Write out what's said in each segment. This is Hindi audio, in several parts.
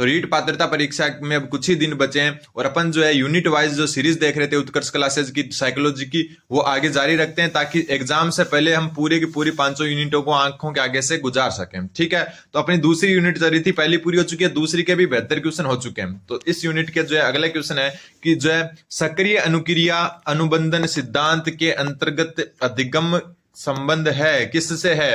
तो रीट पात्रता परीक्षा में अब कुछ ही दिन बचे हैं और अपन जो है यूनिट वाइज जो सीरीज देख रहे थे उत्कर्ष क्लासेज की साइकोलॉजी की, वो आगे जारी रखते हैं ताकि एग्जाम से पहले हम पूरे की पूरी 500 यूनिटों को आंखों के आगे से गुजार सकें। ठीक है, तो अपनी दूसरी यूनिट चल रही थी, पहली पूरी हो चुकी है, दूसरी के भी बेहतर क्वेश्चन हो चुके हैं। तो इस यूनिट के जो है अगला क्वेश्चन है कि जो है सक्रिय अनुक्रिया अनुबंधन सिद्धांत के अंतर्गत अधिगम संबंध है किससे है।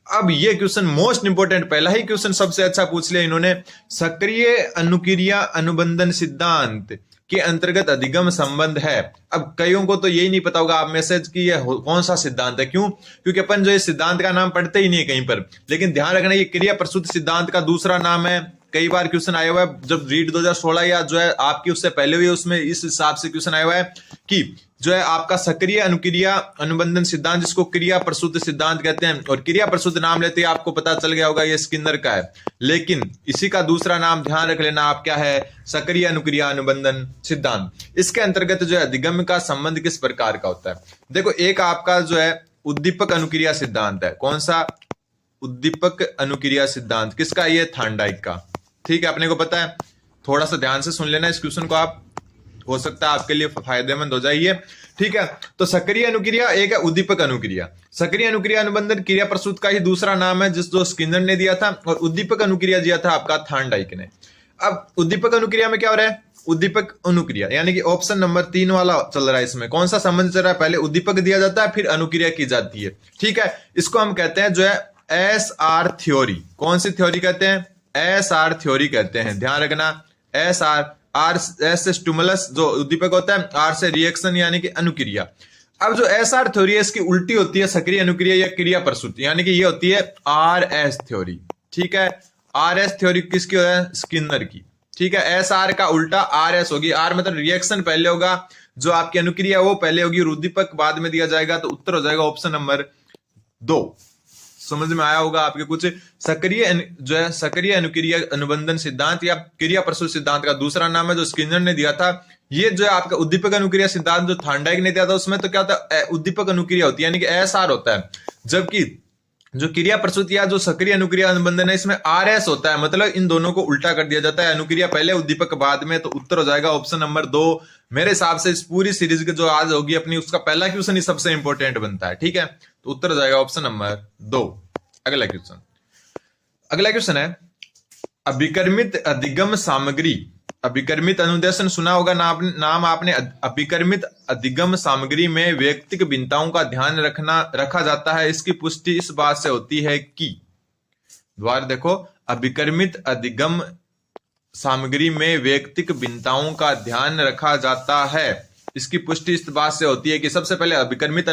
अब ये क्वेश्चन मोस्ट इंपोर्टेंट, पहला ही क्वेश्चन सबसे अच्छा पूछ लिया इन्होंने। सक्रिय अनुक्रिया अनुबंधन सिद्धांत के अंतर्गत अधिगम संबंध है। अब कईयों को तो यही नहीं पता होगा आप मैसेज की ये कौन सा सिद्धांत है, क्यों? क्योंकि अपन जो इस सिद्धांत का नाम पढ़ते ही नहीं है कहीं पर। लेकिन ध्यान रखना ये क्रिया प्रसूत सिद्धांत का दूसरा नाम है। कई बार क्वेश्चन आया हुआ है, जब रीट 2016 या जो है आपकी उससे पहले हुई उसमें इस हिसाब से क्वेश्चन आया हुआ है कि जो है आपका सक्रिय अनुक्रिया अनुबंधन सिद्धांत, जिसको क्रिया प्रसूत सिद्धांत कहते हैं, और क्रिया प्रसूत नाम लेते ही आपको पता चल गया होगा ये स्किनर का है, लेकिन इसी का दूसरा नाम ध्यान रख लेना आप क्या है, सक्रिय अनुक्रिया अनुबंधन सिद्धांत। इसके अंतर्गत जो है अधिगम का संबंध किस प्रकार का होता है। देखो, एक आपका जो है उद्दीपक अनुक्रिया सिद्धांत है। कौन सा? उद्दीपक अनुक्रिया सिद्धांत किसका? ये थार्नडाइक का। ठीक है, अपने को पता है, थोड़ा सा ध्यान से सुन लेना इस क्वेश्चन को, आप हो सकता है आपके लिए फायदेमंद हो जाइए। ठीक है, तो सक्रिय अनुक्रिया एक है उद्दीपक अनुक्रिया। सक्रिय अनुक्रिया अनुबंधन क्रिया प्रसूत का ही दूसरा नाम है जिस जो स्किनर ने दिया था, और उद्दीपक अनुक्रिया दिया था आपका थार्नडाइक ने। अब उद्दीपक अनुक्रिया में क्या हो रहा है? उद्दीपक अनुक्रिया यानी कि ऑप्शन नंबर 3 वाला चल रहा है। इसमें कौन सा संबंध चल रहा है? पहले उद्दीपक दिया जाता है, फिर अनुक्रिया की जाती है। ठीक है, इसको हम कहते हैं जो है SR थ्योरी। कौन सी थ्योरी कहते हैं? SR थ्योरी कहते हैं। ध्यान रखना, SR, S से स्टिमुलस जो उद्दीपक होता है, R से रिएक्शन यानी कि अनुक्रिया। अब जो SR थ्योरी है इसकी उल्टी होती है सक्रिय अनुक्रिया या क्रिया प्रसूत, यानी कि ये होती है RS थ्योरी। ठीक है, RS थ्योरी किसकी है? स्किनर की। ठीक है, SR का उल्टा RS होगी। R मतलब रिएक्शन पहले होगा, जो आपकी अनुक्रिया वो पहले होगी, उद्दीपक बाद में दिया जाएगा। तो उत्तर हो जाएगा ऑप्शन नंबर 2। समझ में आया होगा आपके कुछ। सक्रिय जो है सक्रिय अनुक्रिया अनुबंधन सिद्धांत या क्रिया प्रसूत सिद्धांत का दूसरा नाम है जो स्किनर ने दिया था। ये जो है आपका उद्दीपक अनुक्रिया सिद्धांत जो थार्नडाइक ने दिया था, उसमें तो क्या होता है? उद्दीपक अनुक्रिया होती है यानी कि SR होता है, जबकि जो क्रिया प्रसूत या जो सक्रिय अनुक्रिया अनुबंधन है इसमें RS होता है। मतलब इन दोनों को उल्टा कर दिया जाता है, अनुक्रिया पहले उद्दीपक बाद में। तो उत्तर हो जाएगा ऑप्शन नंबर 2। मेरे हिसाब से इस पूरी सीरीज की जो आज होगी अपनी, उसका पहला क्वेश्चन ही सबसे इंपॉर्टेंट बनता है। ठीक है, तो उत्तर हो जाएगा ऑप्शन नंबर 2। अगला क्वेश्चन है अभिकर्मित अधिगम सामग्री। अभिकर्मित अनुदेशन सुना होगा नाम आपने। अभिकर्मित अधिगम सामग्री में वैयक्तिक भिन्नताओं का ध्यान रखा जाता है। इसकी पुष्टि इस बात से होती है कि, द्वार देखो, अभिकर्मित अधिगम सामग्री में वैयक्तिक भिन्नताओं का ध्यान रखा जाता है। इसकी पुष्टि इस बात से होती है कि सबसे पहले अभिकर्मित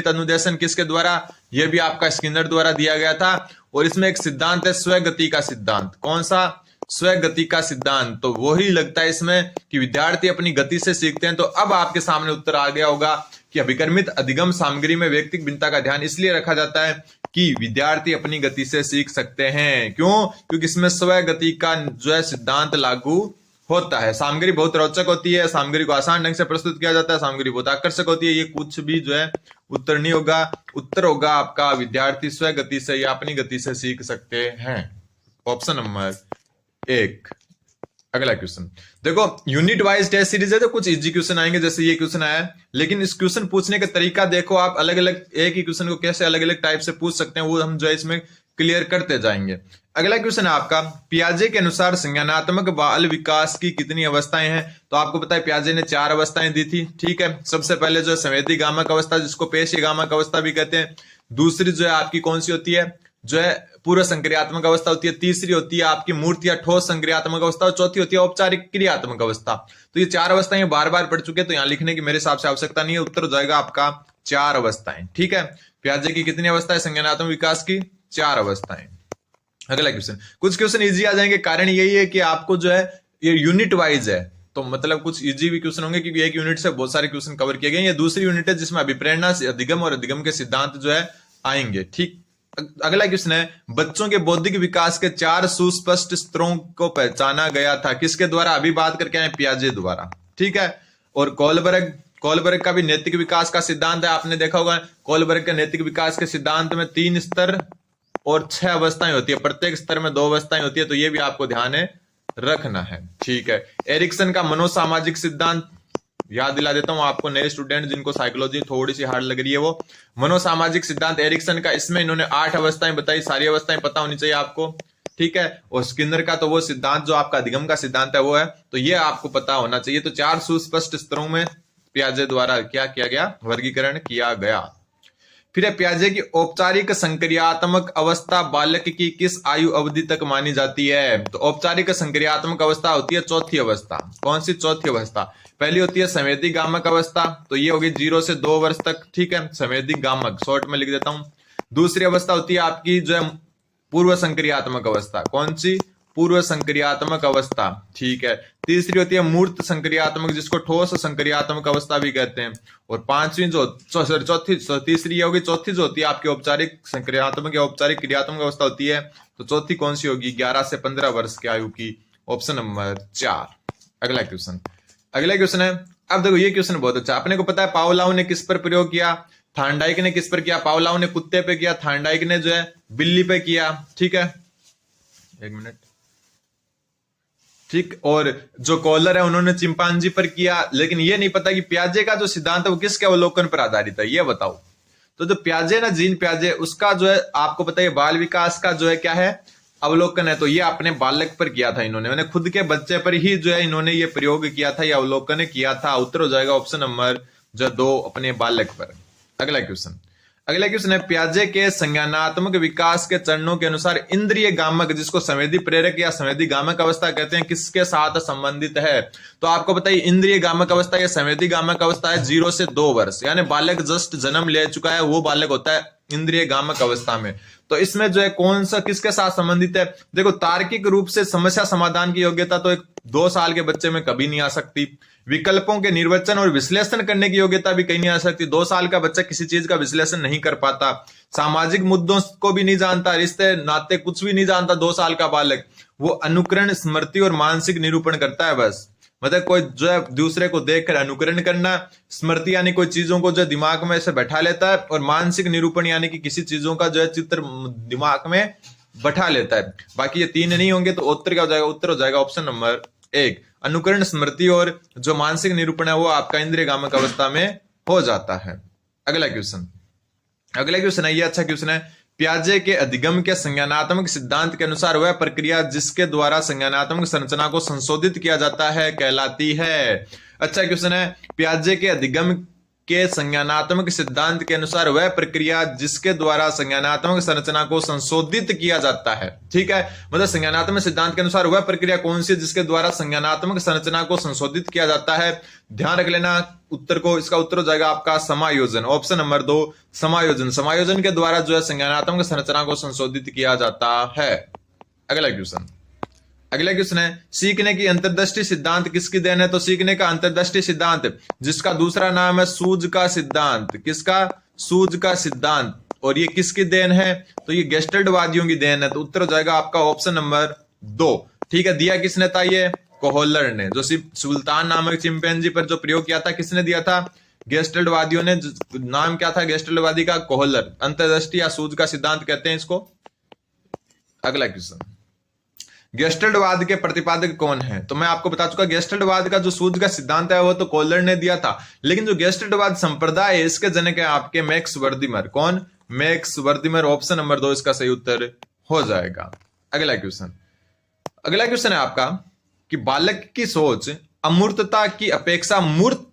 अनुदेशन किसके द्वारा? यह भी आपका स्किनर द्वारा दिया गया था, और इसमें एक सिद्धांत है स्वगति का सिद्धांत। कौन सा? स्वगति का सिद्धांत। तो वही लगता है इसमें कि विद्यार्थी अपनी गति से सीखते हैं। तो अब आपके सामने उत्तर आ गया होगा कि अभिकर्मित अधिगम सामग्री में वैयक्तिक भिन्नता का ध्यान इसलिए रखा जाता है कि विद्यार्थी अपनी गति से सीख सकते हैं। क्यों? क्योंकि इसमें स्वगति का जो है सिद्धांत लागू होता है। सामग्री बहुत रोचक होती है, सामग्री को आसान ढंग से प्रस्तुत किया जाता है, सामग्री बहुत आकर्षक होती है। ये कुछ भी जो है उत्तर नहीं होगा। उत्तर होगा आपका विद्यार्थी स्वगति से या अपनी गति से सीख सकते हैं। Option number 1। अगला क्वेश्चन देखो, यूनिट वाइज टेस्ट सीरीज है तो कुछ इजी क्वेश्चन आएंगे, जैसे ये क्वेश्चन आया है। लेकिन इस क्वेश्चन पूछने का तरीका देखो आप, अलग अलग एक ही क्वेश्चन को कैसे अलग अलग टाइप से पूछ सकते हैं, वो हम जो है इसमें क्लियर करते जाएंगे। अगला क्वेश्चन है आपका, पियाजे के अनुसार संज्ञानात्मक बाल विकास की कितनी अवस्थाएं हैं? तो आपको पता है पियाजे ने 4 अवस्थाएं दी थी। ठीक है, सबसे पहले जो है संवेदी गामक अवस्था, जिसको पेशीय गामक अवस्था भी कहते हैं। दूसरी जो है आपकी कौन सी होती है? जो है पूर्व संक्रियात्मक अवस्था होती है। तीसरी होती है आपकी मूर्त या ठोस संक्रियात्मक अवस्था, और चौथी होती है औपचारिक क्रियात्मक अवस्था। तो ये 4 अवस्थाएं बार बार पढ़ चुके, तो यहां लिखने की मेरे हिसाब से आवश्यकता नहीं है। उत्तर हो जाएगा आपका 4 अवस्थाएं। ठीक है, पियाजे की कितनी अवस्थाएं संज्ञानात्मक विकास की? 4 अवस्थाएं। अगला क्वेश्चन, कुछ क्वेश्चन इजी आ जाएंगे, कारण यही है कि आपको जो है ये यूनिट वाइज है, तो मतलब कुछ इजी भी क्वेश्चन होंगे क्योंकि एक यूनिट से बहुत सारे क्वेश्चन कवर किए गए। ये दूसरी यूनिट है जिसमें अभिप्रेरणा से अधिगम और अधिगम के सिद्धांत जो है आएंगे। ठीक, अगला क्वेश्चन है, बच्चों के बौद्धिक विकास के 4 सुस्पष्ट स्तरों को पहचाना गया था, किसके द्वारा? अभी बात करके आए पियाजे द्वारा। ठीक है, और कोलबर्ग का भी नैतिक विकास का सिद्धांत है, आपने देखा होगा। कोलबर्ग के नैतिक विकास के सिद्धांत में 3 स्तर और 6 अवस्थाएं होती है, प्रत्येक स्तर में 2 अवस्थाएं होती है, तो ये भी आपको ध्यान रखना है। ठीक है, एरिक्सन का मनोसामाजिक सिद्धांत याद दिला देता हूं आपको, नए स्टूडेंट जिनको साइकोलॉजी थोड़ी सी हार्ड लग रही है, वो मनोसामाजिक सिद्धांत एरिक्सन का, इसमें इन्होंने 8 अवस्थाएं बताई, सारी अवस्थाएं पता होनी चाहिए आपको। ठीक है, और स्किनर का तो वो सिद्धांत जो आपका अधिगम का सिद्धांत है वो है, तो ये आपको पता होना चाहिए। तो 4 सुस्पष्ट स्तरों में पियाजे द्वारा क्या किया गया, वर्गीकरण किया गया। फिर है पियाजे की औपचारिक संक्रियात्मक अवस्था बालक की किस आयु अवधि तक मानी जाती है? तो औपचारिक संक्रियात्मक अवस्था होती है चौथी अवस्था। कौन सी चौथी अवस्था? पहली होती है संवेदी गामक अवस्था, तो ये होगी 0 से 2 वर्ष तक। ठीक है, संवेदी गामक शॉर्ट में लिख देता हूं। दूसरी अवस्था होती है आपकी जो है पूर्व संक्रियात्मक अवस्था। कौन सी? पूर्व संक्रियात्मक अवस्था। ठीक है, तीसरी होती है मूर्त संक्रियात्मक, जिसको ठोस संक्रियात्मक अवस्था भी कहते हैं। और पांचवी जो चौथी तीसरी होगी, चौथी जो होती है आपकी औपचारिक संक्रियात्मक या औपचारिक क्रियात्मक अवस्था होती है, तो चौथी कौन सी होगी? 11 से 15 वर्ष की आयु की। Option number 4। अगला क्वेश्चन है, अब देखो ये क्वेश्चन बहुत अच्छा। अपने को पता है पावलोव ने किस पर प्रयोग किया? थार्नडाइक ने किस पर किया? पावलोव ने कुत्ते पे किया, थार्नडाइक ने जो है बिल्ली पे किया। ठीक है, एक मिनट। ठीक, और जो कॉलर है उन्होंने चिंपांजी पर किया, लेकिन ये नहीं पता कि पियाजे का जो सिद्धांत है वो किसके अवलोकन पर आधारित है, ये बताओ। तो जो पियाजे ना, जीन पियाजे, उसका जो है आपको पता है बाल विकास का जो है क्या है, अवलोकन है। तो ये अपने बालक पर किया था इन्होंने, मैंने खुद के बच्चे पर ही जो है इन्होंने ये प्रयोग किया था, ये अवलोकन किया था। उत्तर हो जाएगा ऑप्शन नंबर जो 2, अपने बालक पर। अगला क्वेश्चन है, पियाजे के संज्ञानात्मक विकास के चरणों के अनुसार इंद्रिय गामक, जिसको संवेदी प्रेरक या संवेदी गामक अवस्था कहते हैं, किसके साथ संबंधित है? तो आपको बताइए इंद्रिय गामक अवस्था या संवेदी गामक अवस्था है 0 से 2 वर्ष, यानी बालक जस्ट जन्म ले चुका है वो बालक होता है इंद्रिय गामक अवस्था में। तो इसमें जो है कौन सा किसके साथ संबंधित है? देखो, तार्किक रूप से समस्या समाधान की योग्यता तो एक 2 साल के बच्चे में कभी नहीं आ सकती। विकल्पों के निर्वचन और विश्लेषण करने की योग्यता भी कहीं नहीं आ सकती। 2 साल का बच्चा किसी चीज का विश्लेषण नहीं कर पाता, सामाजिक मुद्दों को भी नहीं जानता, रिश्ते नाते कुछ भी नहीं जानता। 2 साल का बालक वो अनुकरण, स्मृति और मानसिक निरूपण करता है बस। मतलब कोई जो है दूसरे को देखकर अनुकरण करना, स्मृति यानी कोई चीजों को जो दिमाग में से बैठा लेता है, और मानसिक निरूपण यानी कि किसी चीजों का जो है चित्र दिमाग में बैठा लेता है। बाकी ये 3 नहीं होंगे तो उत्तर क्या हो जाएगा? उत्तर हो जाएगा ऑप्शन नंबर 1, अनुकरण, स्मृति और जो मानसिक निरूपण है वो आपका इंद्रिय गामक अवस्था में हो जाता है। अगला क्वेश्चन है, ये अच्छा क्वेश्चन है। पियाजे के अधिगम के संज्ञानात्मक सिद्धांत के अनुसार वह प्रक्रिया जिसके द्वारा संज्ञानात्मक संरचना को संशोधित किया जाता है कहलाती है। अच्छा क्वेश्चन है, पियाजे के अधिगम के संज्ञानात्मक सिद्धांत के अनुसार वह प्रक्रिया जिसके द्वारा संज्ञानात्मक संरचना को संशोधित किया जाता है। ठीक है, मतलब संज्ञानात्मक सिद्धांत के अनुसार वह प्रक्रिया कौन सी जिसके द्वारा संज्ञानात्मक संरचना को संशोधित किया जाता है? ध्यान रख लेना उत्तर को, इसका उत्तर हो जाएगा आपका समायोजन। ऑप्शन नंबर 2, समायोजन। समायोजन के द्वारा जो है संज्ञानात्मक संरचना को संशोधित किया जाता है। अगला क्वेश्चन है, सीखने की अंतर्दृष्टि सिद्धांत किसकी देन है? तो सीखने का अंतर्दृष्टि सिद्धांत, जिसका दूसरा नाम है सूझ का सिद्धांत। किसका? सूझ का सिद्धांत। और ये किसकी देन है? तो ये गेस्टल्टवादियों की देन है। तो उत्तर हो जाएगा आपका ऑप्शन नंबर 2। ठीक है, दिया किसने था? ये कोहलर ने। जो सुल्तान नामक चिंपैंजी पर जो प्रयोग किया था, किसने दिया था? गेस्टल्टवादियों ने। नाम क्या था गेस्टल्टवादी का? कोहलर। अंतर्दृष्टि या सूझ का सिद्धांत कहते हैं इसको। अगला क्वेश्चन, गेस्टल्टवाद के प्रतिपादक कौन है? तो मैं आपको बता चुका, गेस्टल्टवाद का जो सूझ का सिद्धांत है वो तो कोहलर ने दिया था, लेकिन जो गेस्टल्टवाद संप्रदाय है इसके जनक है आपके मैक्स वर्दिमर। कौन? मैक्स वर्दिमर। ऑप्शन नंबर 2 इसका सही उत्तर हो जाएगा। अगला क्वेश्चन है आपका कि बालक की सोच अमूर्तता की अपेक्षा मूर्त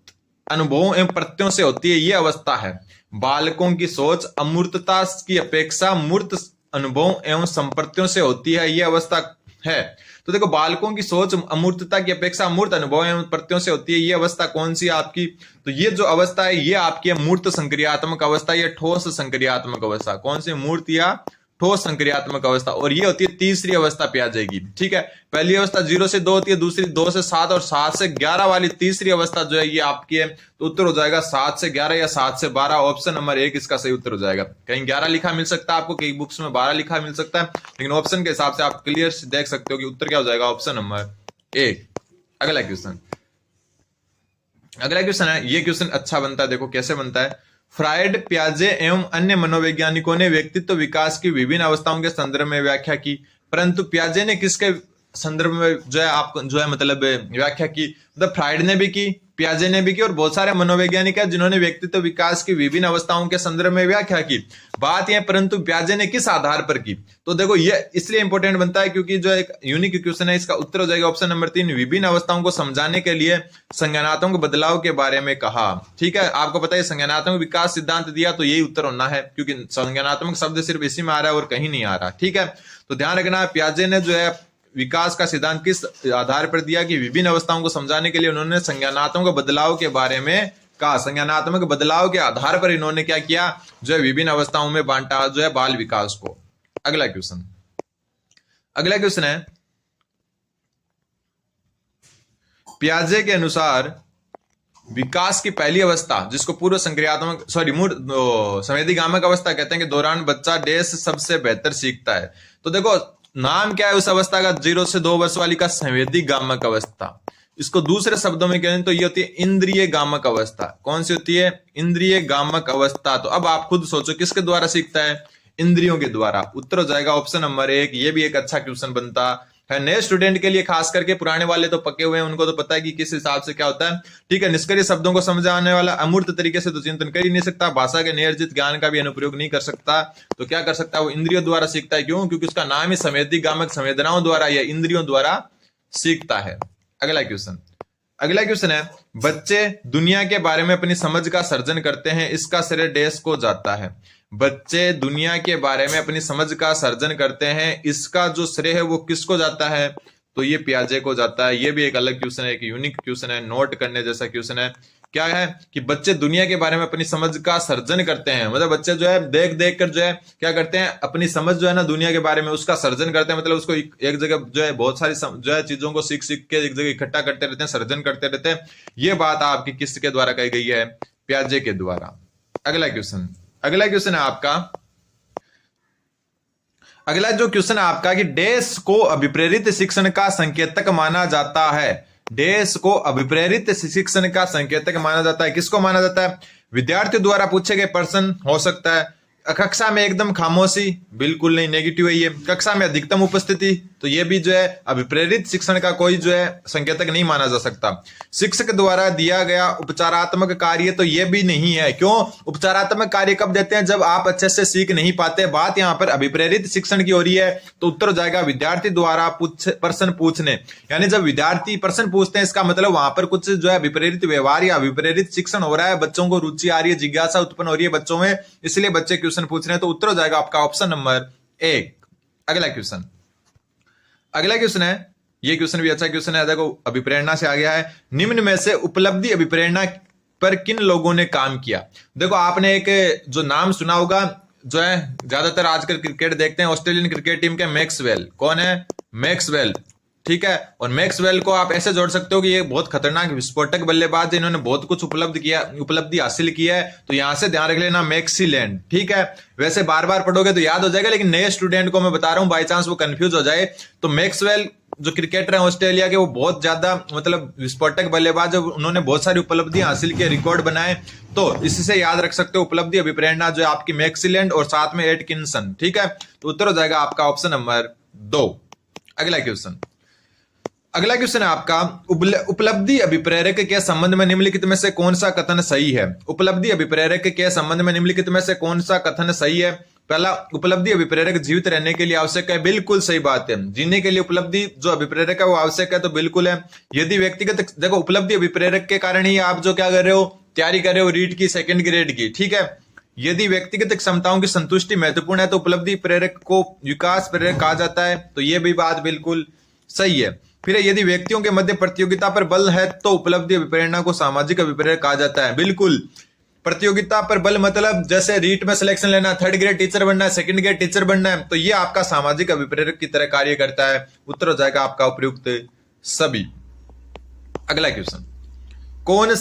अनुभवों एवं प्रत्ययों से होती है, यह अवस्था है। बालकों की सोच अमूर्तता की अपेक्षा मूर्त अनुभवों एवं संप्रत्यों से होती है, यह अवस्था है। तो देखो, बालकों की सोच अमूर्तता की अपेक्षा मूर्त अनुभव एवं प्रत्ययों से होती है, ये अवस्था कौन सी आपकी? तो ये जो अवस्था है ये आपकी मूर्त संक्रियात्मक अवस्था या ठोस संक्रियात्मक अवस्था। कौन सी? मूर्त या ठोस संक्रियात्मक अवस्था। और ये होती है तीसरी अवस्था पे आ जाएगी। ठीक है, पहली अवस्था 0 से 2 होती है, दूसरी 2 से 7 और 7 से 11 वाली तीसरी अवस्था जो है ये आपकी है। तो उत्तर हो जाएगा 7 से 11 या 7 से 12। ऑप्शन नंबर 1 इसका सही उत्तर हो जाएगा। कहीं 11 लिखा मिल सकता है आपको, कई बुक्स में 12 लिखा मिल सकता है, लेकिन ऑप्शन के हिसाब से आप क्लियर देख सकते हो कि उत्तर क्या हो जाएगा? Option number 1। अगला क्वेश्चन है, ये क्वेश्चन अच्छा बनता है। देखो कैसे बनता है। फ्रायड, पियाजे एवं अन्य मनोवैज्ञानिकों ने व्यक्तित्व विकास की विभिन्न अवस्थाओं के संदर्भ में व्याख्या की, परंतु पियाजे ने किसके संदर्भ में जो है आपको जो है मतलब व्याख्या की? मतलब फ्रायड ने भी की, पियाजे ने भी की, और बहुत सारे मनोवैज्ञानिक है जिन्होंने व्यक्तित्व विकास की विभिन्न अवस्थाओं के संदर्भ में व्याख्या की। बात यह, परंतु पियाजे ने किस आधार पर की? तो देखो ये इसलिए इंपॉर्टेंट बनता है क्योंकि जो एक यूनिक क्वेश्चन है, इसका उत्तर हो जाएगा ऑप्शन नंबर 3, विभिन्न अवस्थाओं को समझाने के लिए संज्ञानात्मक बदलाव के बारे में कहा। ठीक है, आपको पता है संज्ञानात्मक विकास सिद्धांत दिया तो यही उत्तर होना है, क्योंकि संज्ञानात्मक शब्द सिर्फ इसी में आ रहा है और कहीं नहीं आ रहा। ठीक है, तो ध्यान रखना, पियाजे ने जो है विकास का सिद्धांत किस आधार पर दिया कि विभिन्न अवस्थाओं को समझाने के लिए उन्होंने संज्ञानात्मक बदलाव के बारे में कहा। संज्ञानात्मक बदलाव के आधार पर इन्होंने क्या किया, जो है विभिन्न अवस्थाओं में बांटा जो है बाल विकास को। अगला क्वेश्चन है, पियाजे के अनुसार विकास की पहली अवस्था, जिसको पूर्व संक्रियात्मक संवेदीगामक अवस्था कहते हैं, के दौरान बच्चा डैश सबसे बेहतर सीखता है। तो देखो नाम क्या है उस अवस्था का, 0 से 2 वर्ष वाली का, संवेदीगामक अवस्था। इसको दूसरे शब्दों में कहें तो ये होती है इंद्रिय गामक अवस्था। कौन सी होती है? इंद्रिय गामक अवस्था। तो अब आप खुद सोचो किसके द्वारा सीखता है? इंद्रियों के द्वारा। उत्तर हो जाएगा ऑप्शन नंबर 1। ये भी एक अच्छा क्वेश्चन बनता है नए स्टूडेंट के लिए, खास करके पुराने वाले तो पके हुए हैं, उनको तो पता है कि किस हिसाब से क्या होता है। ठीक है, निष्क्रिय शब्दों को समझाने वाला अमूर्त तरीके से तो चिंतन कर ही नहीं सकता, भाषा के नियोजित ज्ञान का भी अनुप्रयोग नहीं कर सकता, तो क्या कर सकता है? वो इंद्रियों द्वारा सीखता है। क्यों? क्योंकि उसका नाम ही संवेदीगामक, संवेदनाओं द्वारा या इंद्रियों द्वारा सीखता है। अगला क्वेश्चन है, बच्चे दुनिया के बारे में अपनी समझ का सर्जन करते हैं, इसका श्रेय डैश को जाता है। बच्चे दुनिया के बारे में अपनी समझ का सर्जन करते हैं, इसका जो श्रेय है वो किसको जाता है? तो ये पियाजे को जाता है। ये भी एक अलग क्वेश्चन है, एक यूनिक क्वेश्चन है, नोट करने जैसा क्वेश्चन है। क्या है कि बच्चे दुनिया के बारे में अपनी समझ का सर्जन करते हैं, मतलब बच्चे जो है देख देख कर जो है क्या करते हैं, अपनी समझ जो है ना दुनिया के बारे में उसका सर्जन करते हैं, मतलब उसको एक जगह जो है बहुत सारी जो है चीजों को सीख सीख के एक जगह इकट्ठा करते रहते हैं, सर्जन करते रहते हैं। ये बात आपकी किसके द्वारा कही गई है? पियाजे के द्वारा। अगला क्वेश्चन है आपका, अगला जो क्वेश्चन है आपका कि डैश को अभिप्रेरित शिक्षण का संकेतक माना जाता है। डैश को अभिप्रेरित शिक्षण का संकेतक माना जाता है। किसको माना जाता है? विद्यार्थी द्वारा पूछे गए प्रश्न हो सकता है। कक्षा में एकदम खामोशी, बिल्कुल नहीं, नेगेटिव है ये। कक्षा में अधिकतम उपस्थिति, तो ये भी जो है अभिप्रेरित शिक्षण का कोई जो है संकेतक नहीं माना जा सकता। शिक्षक द्वारा दिया गया उपचारात्मक कार्य, तो ये भी नहीं है। क्यों? उपचारात्मक कार्य कब देते हैं? जब आप अच्छे से सीख नहीं पाते। बात यहाँ पर अभिप्रेरित शिक्षण की हो रही है, तो उत्तर हो जाएगा विद्यार्थी द्वारा प्रश्न पूछने। यानी जब विद्यार्थी प्रश्न पूछते हैं, इसका मतलब वहां पर कुछ जो है विपरीत व्यवहार या विपरीत शिक्षण हो रहा है, बच्चों को रुचि आ रही है, जिज्ञासा उत्पन्न हो रही है बच्चों में, इसलिए बच्चे क्वेश्चन पूछ रहे हैं। तो उत्तर हो जाएगा आपका ऑप्शन नंबर 1। अगला क्वेश्चन है, ये क्वेश्चन भी अच्छा क्वेश्चन है। देखो अभिप्रेरणा से आ गया है, निम्न में से उपलब्धि अभिप्रेरणा पर किन लोगों ने काम किया? देखो आपने एक जो नाम सुना होगा, जो है ज्यादातर आजकल क्रिकेट देखते हैं, ऑस्ट्रेलियन क्रिकेट टीम के मैक्सवेल। कौन है? मैक्सवेल। ठीक है, और मैक्सवेल को आप ऐसे जोड़ सकते हो कि ये बहुत खतरनाक विस्फोटक बल्लेबाज है, इन्होंने बहुत कुछ उपलब्धि हासिल की है, तो यहां से ध्यान रख लेना मैक्सीलैंड। ठीक है, वैसे बार बार पढ़ोगे तो याद हो जाएगा, लेकिन नए स्टूडेंट को मैं बता रहा हूं, बाई चांस वो कंफ्यूज हो जाए, तो मैक्सवेल जो क्रिकेटर है ऑस्ट्रेलिया के, वो बहुत ज्यादा मतलब विस्फोटक बल्लेबाज है, उन्होंने बहुत सारी उपलब्धियां हासिल की, रिकॉर्ड बनाए, तो इससे याद रख सकते हो उपलब्धि अभिप्रेरणा जो है आपकी मैक्सीलैंड और साथ में एटकिंसन। ठीक है, तो उत्तर हो जाएगा आपका ऑप्शन नंबर 2। अगला क्वेश्चन है आपका, उपलब्धि अभिप्रेरक के संबंध में निम्नलिखित में से कौन सा कथन सही है? उपलब्धि अभिप्रेरक के संबंध में निम्नलिखित में से कौन सा कथन सही है? पहला, उपलब्धि अभिप्रेरक जीवित रहने के लिए आवश्यक है। बिल्कुल सही बात है, जीने के लिए उपलब्धि जो अभिप्रेरक है वो आवश्यक है, तो बिल्कुल है। यदि व्यक्तिगत, देखो उपलब्धि अभिप्रेरक के कारण ही आप जो क्या कर रहे हो, तैयारी कर रहे हो रीट की, सेकंड ग्रेड की। ठीक है, यदि व्यक्तिगत क्षमताओं की संतुष्टि महत्वपूर्ण है, तो उपलब्धि प्रेरक को विकास प्रेरक कहा जाता है, तो यह भी बात बिल्कुल सही है। फिर यदि व्यक्तियों के मध्य प्रतियोगिता पर बल है, तो उपलब्धि अभिप्रेरणा को सामाजिक अभिप्रेरक कहा जाता है। बिल्कुल, प्रतियोगिता पर बल मतलब जैसे रीट में सिलेक्शन लेना, थर्ड ग्रेड टीचर बनना है, सेकंड ग्रेड टीचर बनना है, तो ये आपका सामाजिक अभिप्रेरक की तरह कार्य करता है। उत्तर हो जाएगा आपका उपयुक्त सभी। अगला क्वेश्चन, कौन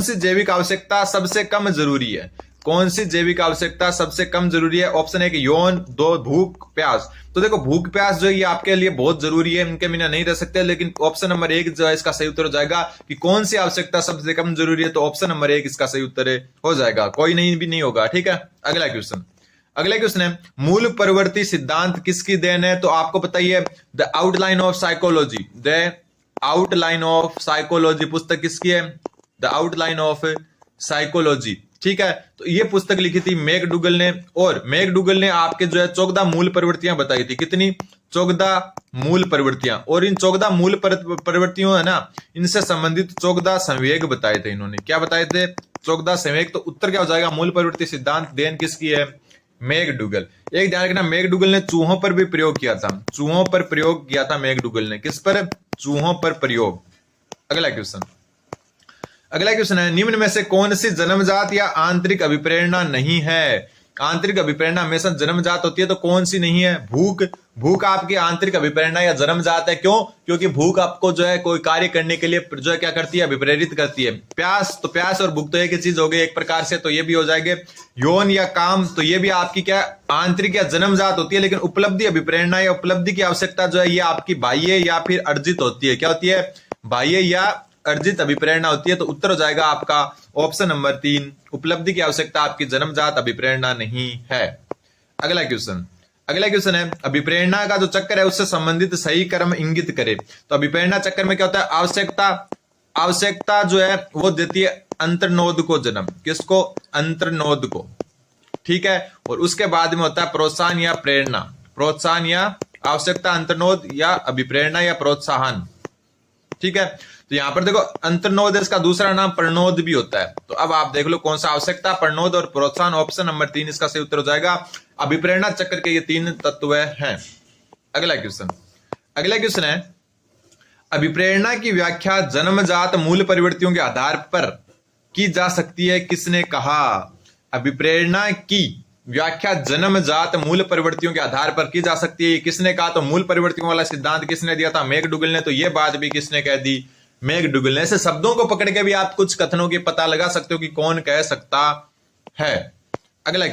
सी जैविक आवश्यकता सबसे कम जरूरी है? कौन सी जैविक आवश्यकता सबसे कम जरूरी है? ऑप्शन 1 यौन, 2 भूख प्यास। तो देखो भूख प्यास जो है ये आपके लिए बहुत जरूरी है, इनके बिना नहीं रह सकते, लेकिन ऑप्शन नंबर 1 जो है इसका सही उत्तर हो जाएगा कि कौन सी आवश्यकता सबसे कम जरूरी है, तो ऑप्शन नंबर 1 इसका सही उत्तर हो जाएगा, कोई नहीं भी नहीं होगा। ठीक है, अगला क्वेश्चन है मूल प्रवृत्ति सिद्धांत किसकी देन है? तो आपको पता ही है the outline of psychology, the outline of psychology पुस्तक किसकी है? The outline of psychology. ठीक है, तो ये पुस्तक लिखी थी मैकडूगल ने, और मैकडूगल ने आपके जो है 14 मूल प्रवृत्तियां बताई थी। कितनी? 14 मूल प्रवृत्तियां, और इन 14 मूल प्रवृत्तियों है ना, इनसे संबंधित 14 संवेग बताए थे इन्होंने। क्या बताए थे? 14 संवेग। तो उत्तर क्या हो जाएगा? मूल प्रवृत्ति सिद्धांत देन किसकी है? मैकडूगल। एक ध्यान रखना, मैकडूगल ने चूहों पर भी प्रयोग किया था, चूहों पर प्रयोग किया था मैकडूगल ने। किस पर? चूहों पर प्रयोग। अगला क्वेश्चन है निम्न में से कौन सी जन्मजात या आंतरिक अभिप्रेरणा नहीं है? आंतरिक अभिप्रेरणा हमेशा जन्मजात होती है, तो कौन सी नहीं है? भूख आपकी आंतरिक अभिप्रेरणा या जन्मजात है। क्यों? क्योंकि भूख आपको जो है कोई कार्य करने के लिए जो है क्या करती है? अभिप्रेरित करती है। प्यास, तो प्यास और भूख तो एक ही चीज हो गई एक प्रकार से, तो ये भी हो जाएंगे। यौन या काम, तो ये भी आपकी क्या आंतरिक या जन्मजात होती है, लेकिन उपलब्धि अभिप्रेरणा या उपलब्धि की आवश्यकता जो है ये आपकी बाह्य या फिर अर्जित होती है। क्या होती है? बाह्य या अर्जित अभिप्रेरणा होती है। तो उत्तर हो जाएगा आपका ऑप्शन नंबर 3, उपलब्धि की आवश्यकता आपकी जन्मजात अभिप्रेरणा नहीं है। अगला क्वेश्चन है अभिप्रेरणा का जो चक्र है उससे संबंधित सही कर्म इंगित करे। तो अभिप्रेरणा चक्र में क्या होता है? आवश्यकता जो है वो देती है अंतर्नोद को जन्म। किसको? अंतर्नोद को। ठीक है, और उसके बाद में होता है प्रोत्साहन या प्रेरणा। प्रोत्साहन या आवश्यकता, अंतर्नोद या अभिप्रेरणा या प्रोत्साहन। ठीक है, तो यहां पर देखो अंतर्नोद इसका दूसरा नाम प्रणोद भी होता है। तो अब आप देख लो कौन सा? आवश्यकता, प्रणोद और प्रोत्साहन। ऑप्शन नंबर 3 इसका सही उत्तर हो जाएगा। अभिप्रेरणा चक्र के ये 3 तत्व हैं। अगला क्वेश्चन है अभिप्रेरणा की व्याख्या जन्मजात मूल प्रवृत्तियों के आधार पर की जा सकती है, किसने कहा? अभिप्रेरणा की व्याख्या जन्मजात मूल प्रवृत्तियों के आधार पर की जा सकती है, किसने कहा? तो मूल प्रवृत्तियों वाला सिद्धांत किसने दिया था? मैकडूगल ने। तो ये बात भी किसने कह दी? मैकडूगल ने। ऐसे शब्दों को पकड़ के भी आप कुछ कथनों के पता लगा सकते हो कि कौन कह सकता है। अगला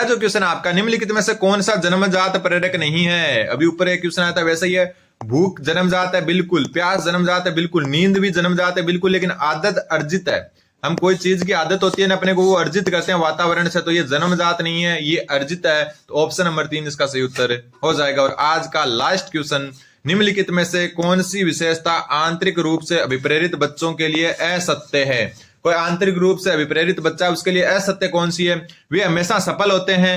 जो क्वेश्चन आपका निम्नलिखित में से कौन सा जन्मजात प्रेरक नहीं है? अभी ऊपर एक क्वेश्चन आया था वैसे ही है। भूख जन्मजात है बिल्कुल, प्यास जन्मजात है बिल्कुल, नींद भी जन्मजात है बिल्कुल, लेकिन आदत अर्जित है। हम कोई चीज की आदत होती है ना अपने को, वो अर्जित करते हैं वातावरण से, तो ये जन्मजात नहीं है, ये अर्जित है। तो ऑप्शन नंबर 3 इसका सही उत्तर हो जाएगा। और आज का लास्ट क्वेश्चन, निम्नलिखित में से कौन सी विशेषता आंतरिक रूप से अभिप्रेरित बच्चों के लिए असत्य है? कोई आंतरिक रूप से अभिप्रेरित बच्चा, उसके लिए असत्य कौन सी है? वे हमेशा सफल होते हैं।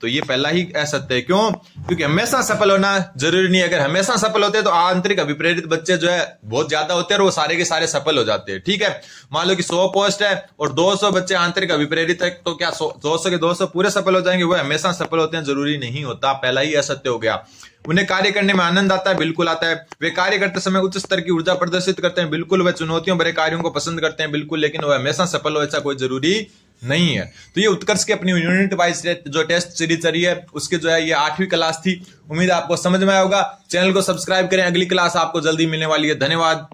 तो ये पहला ही असत्य है। क्यों? क्योंकि हमेशा सफल होना जरूरी नहीं है। अगर हमेशा सफल होते हैं तो आंतरिक अभिप्रेरित बच्चे जो है बहुत ज्यादा होते हैं और वो सारे के सारे सफल हो जाते हैं। ठीक है, मान लो कि 100 पोस्ट है और 200 बच्चे आंतरिक अभिप्रेरित है, तो क्या 200 के 200 पूरे सफल हो जाएंगे? वो हमेशा सफल होते हैं जरूरी नहीं होता। पहला ही असत्य हो गया। उन्हें कार्य करने में आनंद आता है, बिल्कुल आता है। वे कार्य करते समय उच्च स्तर की ऊर्जा प्रदर्शित करते हैं, बिल्कुल। वे चुनौतियों भरे कार्यों को पसंद करते हैं, बिल्कुल। लेकिन वह हमेशा सफल हो ऐसा कोई जरूरी नहीं है। तो ये उत्कर्ष की अपनी यूनिट वाइज जो टेस्ट सीरीज चली है उसके जो है ये 8वीं क्लास थी। उम्मीद आपको समझ में आया होगा। चैनल को सब्सक्राइब करें, अगली क्लास आपको जल्दी मिलने वाली है। धन्यवाद।